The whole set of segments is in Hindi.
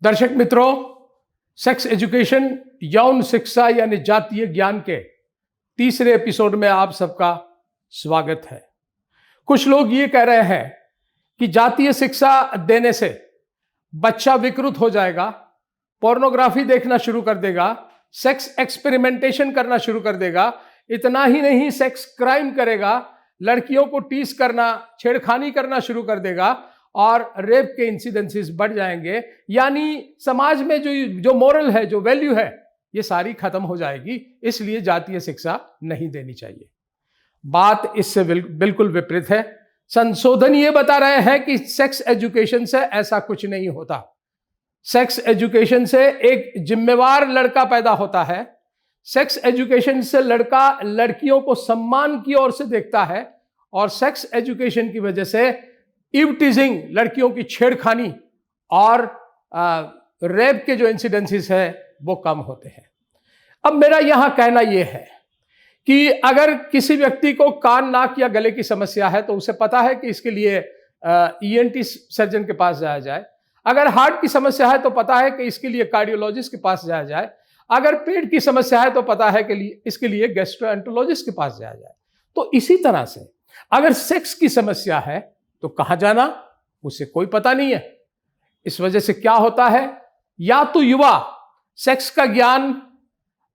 दर्शक मित्रों, सेक्स एजुकेशन यौन शिक्षा यानी जातीय ज्ञान के तीसरे एपिसोड में आप सबका स्वागत है। कुछ लोग ये कह रहे हैं कि जातीय शिक्षा देने से बच्चा विकृत हो जाएगा, पोर्नोग्राफी देखना शुरू कर देगा, सेक्स एक्सपेरिमेंटेशन करना शुरू कर देगा, इतना ही नहीं सेक्स क्राइम करेगा, लड़कियों को टीज करना, छेड़खानी करना शुरू कर देगा और रेप के इंसिडेंसेस बढ़ जाएंगे। यानी समाज में जो मोरल है, जो वैल्यू है, ये सारी खत्म हो जाएगी। इसलिए जातीय शिक्षा नहीं देनी चाहिए। बात इससे बिल्कुल विपरीत है। संशोधन ये बता रहे हैं कि सेक्स एजुकेशन से ऐसा कुछ नहीं होता। सेक्स एजुकेशन से एक जिम्मेवार लड़का पैदा होता है। सेक्स एजुकेशन से लड़का लड़कियों को सम्मान की ओर से देखता है और सेक्स एजुकेशन की वजह से इव टीजिंग, लड़कियों की छेड़खानी और रेप के जो इंसिडेंसेस है वो कम होते हैं। अब मेरा यहां कहना यह है कि अगर किसी व्यक्ति को कान, नाक या गले की समस्या है तो उसे पता है कि इसके लिए ईएनटी सर्जन के पास जाया जाए। अगर हार्ट की समस्या है तो पता है कि इसके लिए कार्डियोलॉजिस्ट के पास जाया जाए। अगर पेट की समस्या है तो पता है कि इसके लिए गैस्ट्रोएंटरोलॉजिस्ट के पास जाया जाए। तो इसी तरह से अगर सेक्स की समस्या है तो कहां जाना, उसे कोई पता नहीं है। इस वजह से क्या होता है, या तो युवा सेक्स का ज्ञान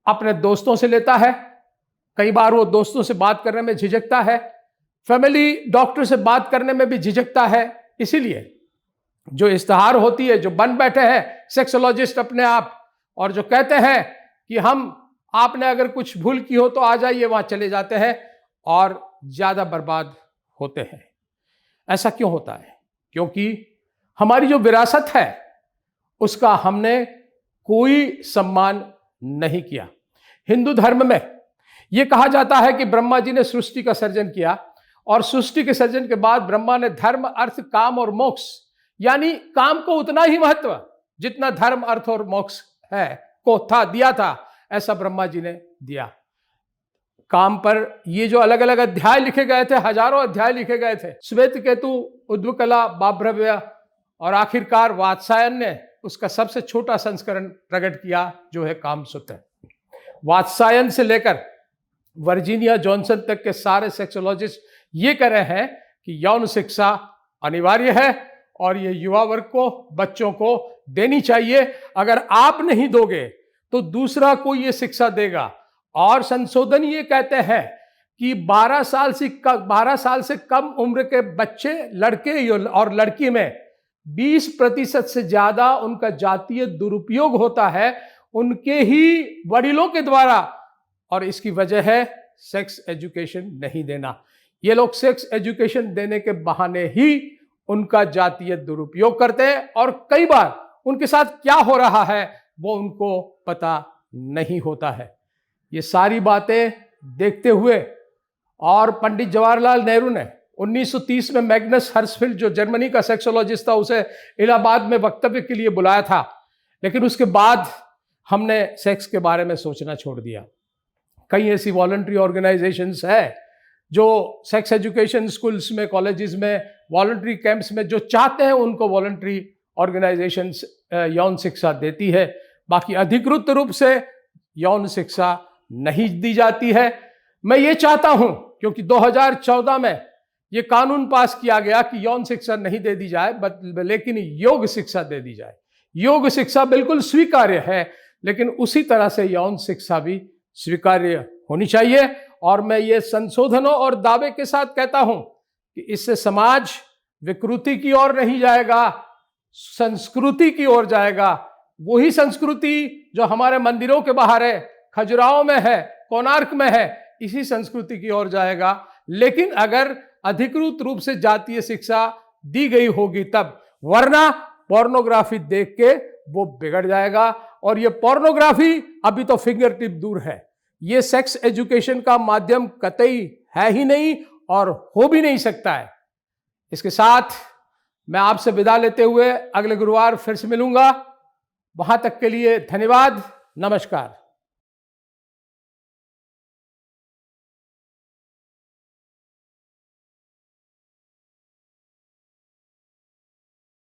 अपने दोस्तों से लेता है, कई बार वो दोस्तों से बात करने में झिझकता है, फैमिली डॉक्टर से बात करने में भी झिझकता है। इसीलिए जो इश्तहार होती है, जो बन बैठे हैं सेक्सोलॉजिस्ट अपने आप, और जो कहते हैं कि आपने अगर कुछ भूल की हो तो आ जाइए, वहां चले जाते हैं और ज्यादा बर्बाद होते हैं। ऐसा क्यों होता है? क्योंकि हमारी जो विरासत है उसका हमने कोई सम्मान नहीं किया। हिंदू धर्म में यह कहा जाता है कि ब्रह्मा जी ने सृष्टि का सर्जन किया और सृष्टि के सर्जन के बाद ब्रह्मा ने धर्म, अर्थ, काम और मोक्ष, यानी काम को उतना ही महत्व जितना धर्म, अर्थ और मोक्ष है को दिया था, ऐसा ब्रह्मा जी ने दिया। काम पर ये जो अलग अलग अध्याय लिखे गए थे, हजारों अध्याय लिखे गए थे, श्वेत केतु, उद्वकला, बाभ्रव्य और आखिरकार वात्सायन ने उसका सबसे छोटा संस्करण प्रकट किया जो है कामसूत्र। वात्सायन से लेकर वर्जीनिया जॉनसन तक के सारे सेक्सोलॉजिस्ट ये कह रहे हैं कि यौन शिक्षा अनिवार्य है और ये युवा वर्ग को, बच्चों को देनी चाहिए। अगर आप नहीं दोगे तो दूसरा कोई ये शिक्षा देगा। और संशोधन ये कहते हैं कि 12 साल से कम उम्र के बच्चे, लड़के और लड़की में 20% से ज्यादा उनका जातीय दुरुपयोग होता है उनके ही वडिलों के द्वारा, और इसकी वजह है सेक्स एजुकेशन नहीं देना। ये लोग सेक्स एजुकेशन देने के बहाने ही उनका जातीय दुरुपयोग करते हैं और कई बार उनके साथ क्या हो रहा है वो उनको पता नहीं होता है। ये सारी बातें देखते हुए और पंडित जवाहरलाल नेहरू ने 1930 में मैग्नस हर्सफील्ड, जो जर्मनी का सेक्सोलॉजिस्ट था, उसे इलाहाबाद में वक्तव्य के लिए बुलाया था। लेकिन उसके बाद हमने सेक्स के बारे में सोचना छोड़ दिया। कई ऐसी वॉलंटरी ऑर्गेनाइजेशंस है जो सेक्स एजुकेशन स्कूल्स में, कॉलेजेस में, वॉलंटरी कैंप्स में जो चाहते हैं उनको वॉलंटरी ऑर्गेनाइजेशंस यौन शिक्षा देती है। बाकी अधिकृत रूप से यौन शिक्षा नहीं दी जाती है। मैं ये चाहता हूं, क्योंकि 2014 में ये कानून पास किया गया कि यौन शिक्षा नहीं दे दी जाए, लेकिन योग शिक्षा दे दी जाए। योग शिक्षा बिल्कुल स्वीकार्य है, लेकिन उसी तरह से यौन शिक्षा भी स्वीकार्य होनी चाहिए। और मैं ये संशोधनों और दावे के साथ कहता हूं कि इससे समाज विकृति की ओर नहीं जाएगा, संस्कृति की ओर जाएगा। वही संस्कृति जो हमारे मंदिरों के बाहर है, खजुराहो में है, कोणार्क में है, इसी संस्कृति की ओर जाएगा। लेकिन अगर अधिकृत रूप से जातीय शिक्षा दी गई होगी तब, वरना पोर्नोग्राफी देख के वो बिगड़ जाएगा। और ये पोर्नोग्राफी अभी तो फिंगर टिप दूर है, ये सेक्स एजुकेशन का माध्यम कतई है ही नहीं और हो भी नहीं सकता है। इसके साथ मैं आपसे विदा लेते हुए अगले गुरुवार फिर से मिलूंगा। वहां तक के लिए धन्यवाद, नमस्कार।